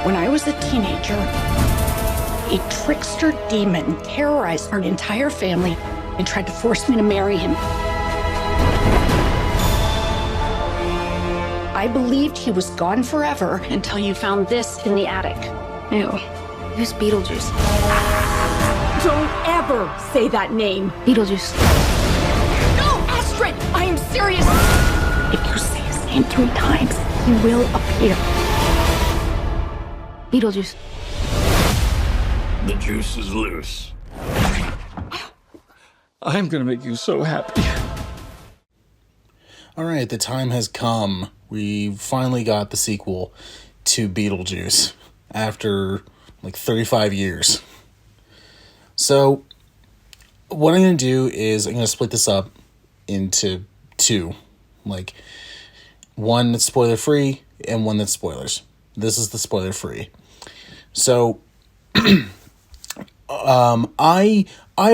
When I was a teenager, a trickster demon terrorized our entire family and tried to force me to marry him. I believed he was gone forever until you found this in the attic. Ew. Who's Beetlejuice? Don't ever say that name. Beetlejuice. No, Astrid! I am serious! If you say his name 3 times, he will appear. Beetlejuice. The juice is loose. I'm gonna make you so happy. All right, the time has come. We finally got the sequel to Beetlejuice after like 35 years. So what I'm going to do is I'm going to split this up into 2. Like one that's spoiler free and one that's spoilers. This is the spoiler free. So I've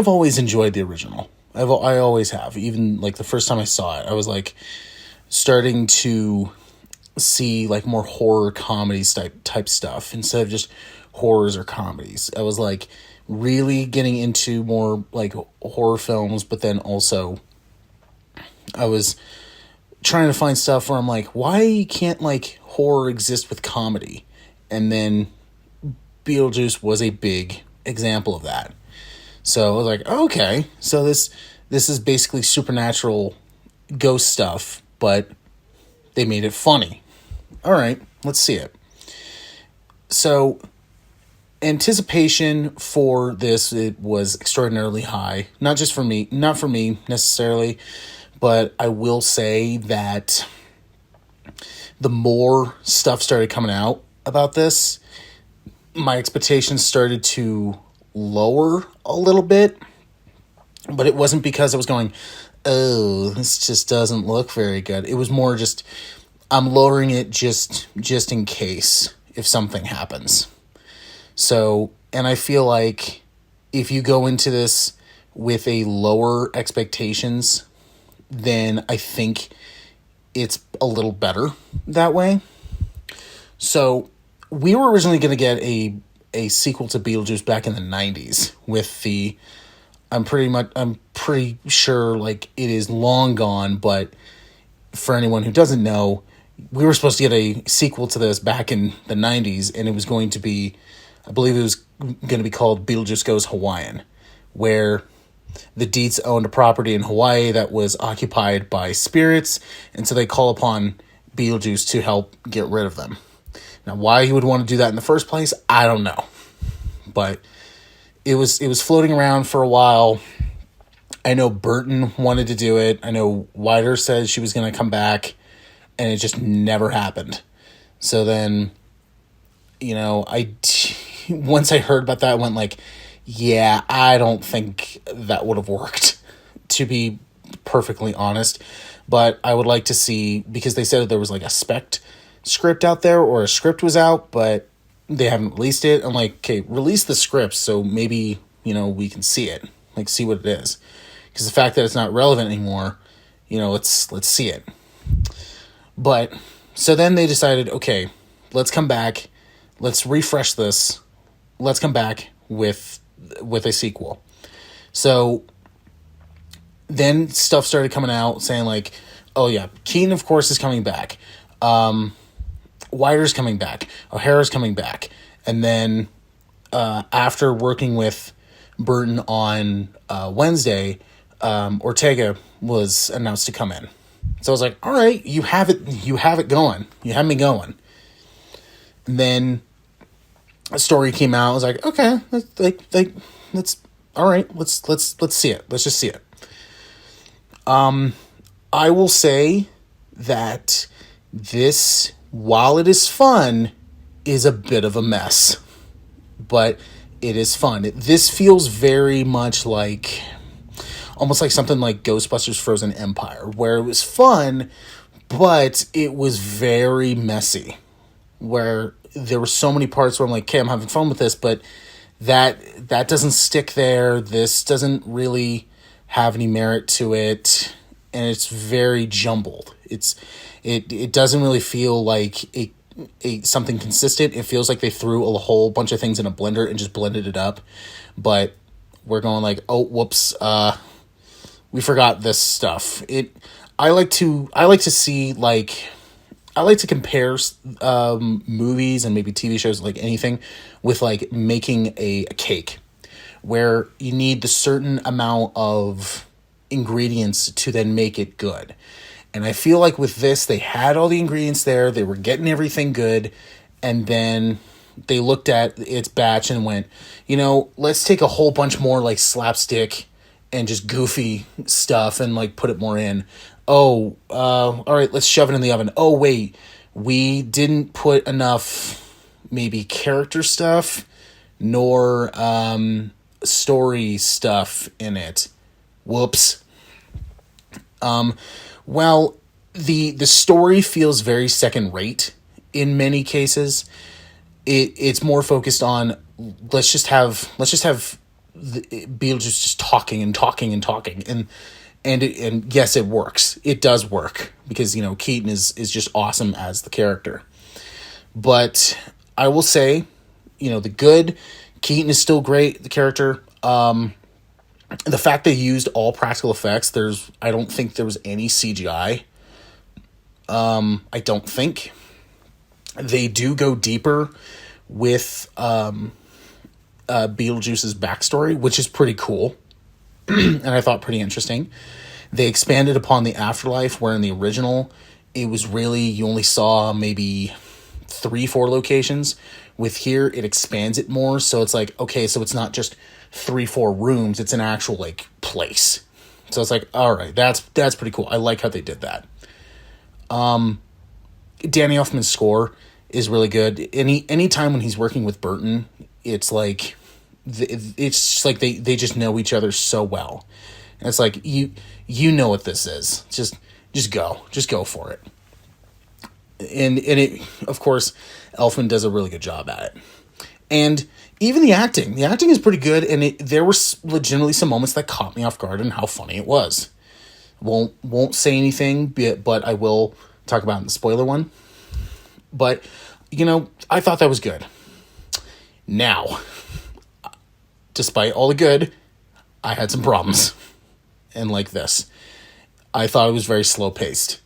always enjoyed the original. I always have. Even like the first time I saw it, I was like starting to see like more horror comedies type stuff instead of just horrors or comedies. I was like really getting into more like horror films, but then also I was trying to find stuff where I'm like, why can't like horror exist with comedy? And then Beetlejuice was a big example of that. So I was like, okay, so this is basically supernatural ghost stuff, but they made it funny. All right, let's see it. So anticipation for this, it was extraordinarily high. Not for me necessarily, but I will say that the more stuff started coming out about this, my expectations started to lower a little bit, but it wasn't because I was going, oh, this just doesn't look very good. It was more just, I'm lowering it just in case if something happens. So, and I feel like if you go into this with a lower expectations, then I think it's a little better that way. So we were originally going to get a sequel to Beetlejuice back in the 90s with the, I'm pretty sure like it is long gone, but for anyone who doesn't know, we were supposed to get a sequel to this back in the 90s, and it was going to be, I believe it was going to be called Beetlejuice Goes Hawaiian, where the Deets owned a property in Hawaii that was occupied by spirits, and so they call upon Beetlejuice to help get rid of them. Now, why he would want to do that in the first place, I don't know. But it was floating around for a while. I know Burton wanted to do it. I know Ryder said she was going to come back, and it just never happened. So then, you know, once I heard about that, I went like, yeah, I don't think that would have worked, to be perfectly honest. But I would like to see, because they said there was like a spec script out there, or a script was out, but they haven't released it. I'm like, okay, release the script so maybe, you know, we can see it, like see what it is. Because the fact that it's not relevant anymore, you know, let's see it. But so then they decided, okay, let's come back, let's refresh this, let's come back with a sequel. So then stuff started coming out saying like, oh yeah, Keaton of course is coming back, Ryder's coming back, O'Hara's coming back, and then after working with Burton on Wednesday, Ortega was announced to come in. So I was like, all right, you have it going. You have me going. And then a story came out. I was like, okay, let's all right, let's see it. Let's just see it. I will say that this, while it is fun, is a bit of a mess. But it is fun. This feels very much like, almost like something like Ghostbusters Frozen Empire, where it was fun, but it was very messy. Where there were so many parts where I'm like, okay, I'm having fun with this, but that doesn't stick there. This doesn't really have any merit to it, and it's very jumbled. It doesn't really feel like something consistent. It feels like they threw a whole bunch of things in a blender and just blended it up. But we're going like, oh, whoops, we forgot this stuff. I like to see, like, I like to compare movies and maybe TV shows, like anything, with like making a cake, where you need the certain amount of ingredients to then make it good. And I feel like with this, they had all the ingredients there, they were getting everything good, and then they looked at its batch and went, let's take a whole bunch more like slapstick and just goofy stuff and like put it more in. All right, let's shove it in the oven. Oh, wait, we didn't put enough maybe character stuff nor story stuff in it. Whoops. Well, the story feels very second rate in many cases. It's more focused on let's just have Beetlejuice just talking and talking and talking, and yes, it works. It does work because Keaton is just awesome as the character. But I will say, the good, Keaton is still great, the character. The fact they used all practical effects, I don't think there was any CGI. I don't think. They do go deeper with Beetlejuice's backstory, which is pretty cool. And I thought pretty interesting. They expanded upon the afterlife, where in the original, it was really, you only saw maybe 3-4 locations. With here, it expands it more, so it's like, okay, so it's not just 3-4 rooms, it's an actual like place. So it's like, all right, that's pretty cool. I like how they did that. Danny Elfman's score is really good. Any time when he's working with Burton, it's like it's like they just know each other so well. And it's like you know what this is. Just go for it. And it, of course, Elfman does a really good job at it. And even the acting is pretty good, and there were legitimately some moments that caught me off guard and how funny it was. Won't say anything, but I will talk about it in the spoiler one. But, I thought that was good. Now, despite all the good, I had some problems. And like this, I thought it was very slow-paced.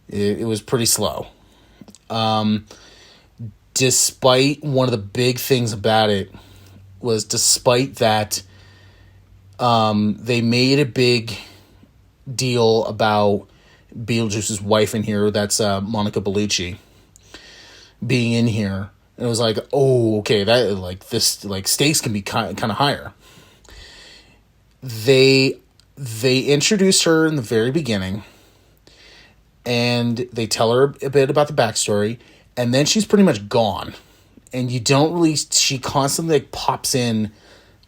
It was pretty slow. Despite one of the big things about it was, despite that, they made a big deal about Beetlejuice's wife in here, that's Monica Bellucci, being in here. And it was like, oh, okay, that like this like stakes can be kind of higher. They introduce her in the very beginning, and they tell her a bit about the backstory, and then she's pretty much gone. And you don't really, she constantly like pops in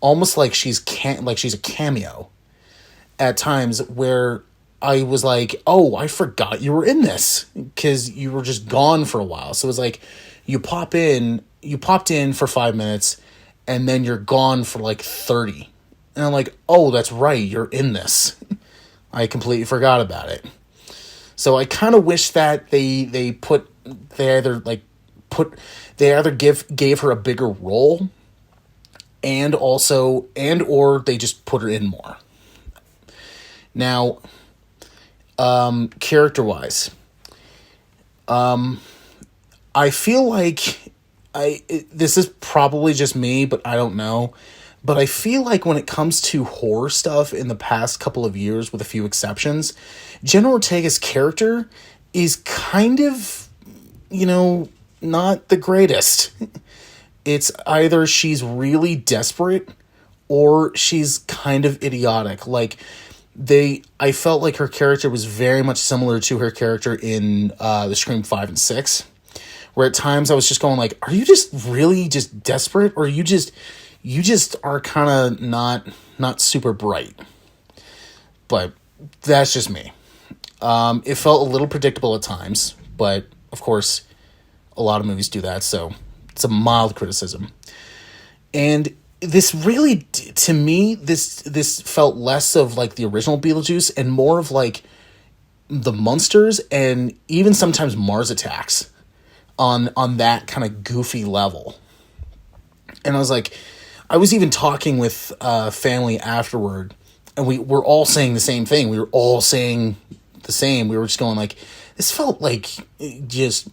almost like she's a cameo at times, where I was like, oh, I forgot you were in this, because you were just gone for a while. So it was like, you popped in for 5 minutes, and then you're gone for like 30. And I'm like, oh, that's right, you're in this. I completely forgot about it. So I kind of wish that they either gave her a bigger role, or they just put her in more. Now, character-wise, I feel like this is probably just me, but I don't know. But I feel like when it comes to horror stuff in the past couple of years, with a few exceptions, Jenna Ortega's character is kind of, not the greatest. It's either she's really desperate or she's kind of idiotic. Like, I felt like her character was very much similar to her character in the Scream 5 and 6, where at times I was just going like, are you just really just desperate, or you just are kind of not super bright? But that's just me. It felt a little predictable at times, but of course, a lot of movies do that, so it's a mild criticism. And this really, to me, this felt less of like the original Beetlejuice and more of like the monsters, and even sometimes Mars attacks. on that kind of goofy level. And I was like, I was even talking with family afterward, and we were all saying the same thing. We were all saying the same. We were just going like, this felt like just,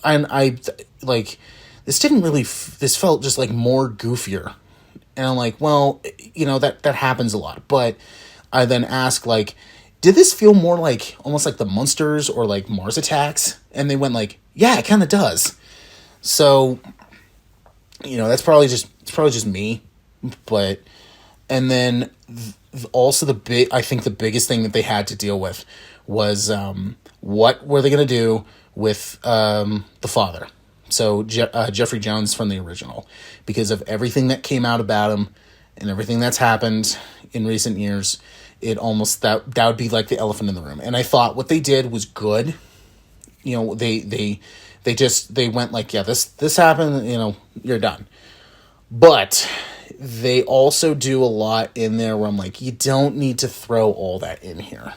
and I like, this didn't really, this felt just like more goofier. And I'm like, well, you know, that happens a lot. But I then asked, like, did this feel more like, almost like the Munsters or like Mars Attacks? And they went like, yeah, it kind of does. So, you know, it's probably just me. But, and then also I think the biggest thing that they had to deal with was, what were they going to do with the father? So Jeffrey Jones from the original, because of everything that came out about him and everything that's happened in recent years, it almost that would be like the elephant in the room. And I thought what they did was good. You know, they went like, yeah, this happened, you know, you're done. But they also do a lot in there where I'm like, you don't need to throw all that in here.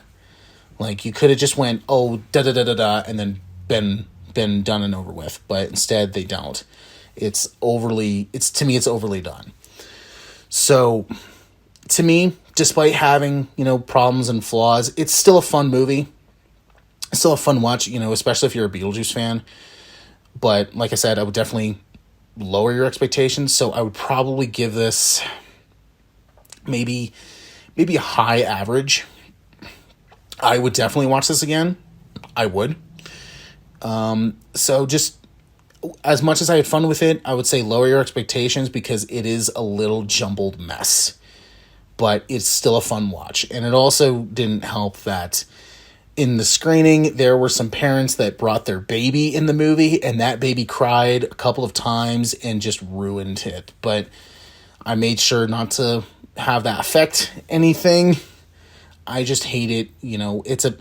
Like, you could have just went, oh, da-da-da-da-da, and then been done and over with. But instead, they don't. To me, it's overly done. So, to me, despite having, you know, problems and flaws, it's still a fun movie. It's still a fun watch, you know, especially if you're a Beetlejuice fan. But, like I said, I would definitely lower your expectations. So, I would probably give this maybe a high average. I would definitely watch this again. I would. So just as much as I had fun with it, I would say lower your expectations because it is a little jumbled mess. But it's still a fun watch. And it also didn't help that in the screening, there were some parents that brought their baby in the movie, and that baby cried a couple of times and just ruined it. But I made sure not to have that affect anything. I just hate it. You know, it's a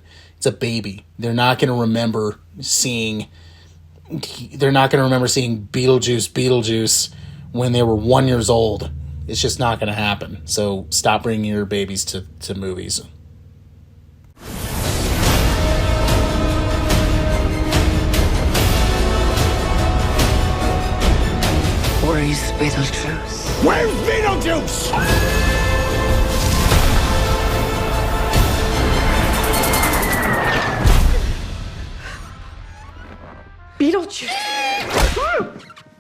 baby. They're not going to remember seeing Beetlejuice when they were 1 year old. It's just not going to happen. So stop bringing your babies to movies. Where's Beetlejuice? Where's Beetlejuice? Beetlejuice.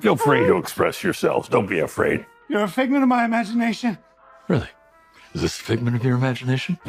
Feel free to express yourselves. Don't be afraid. You're a figment of my imagination. Really? Is this a figment of your imagination?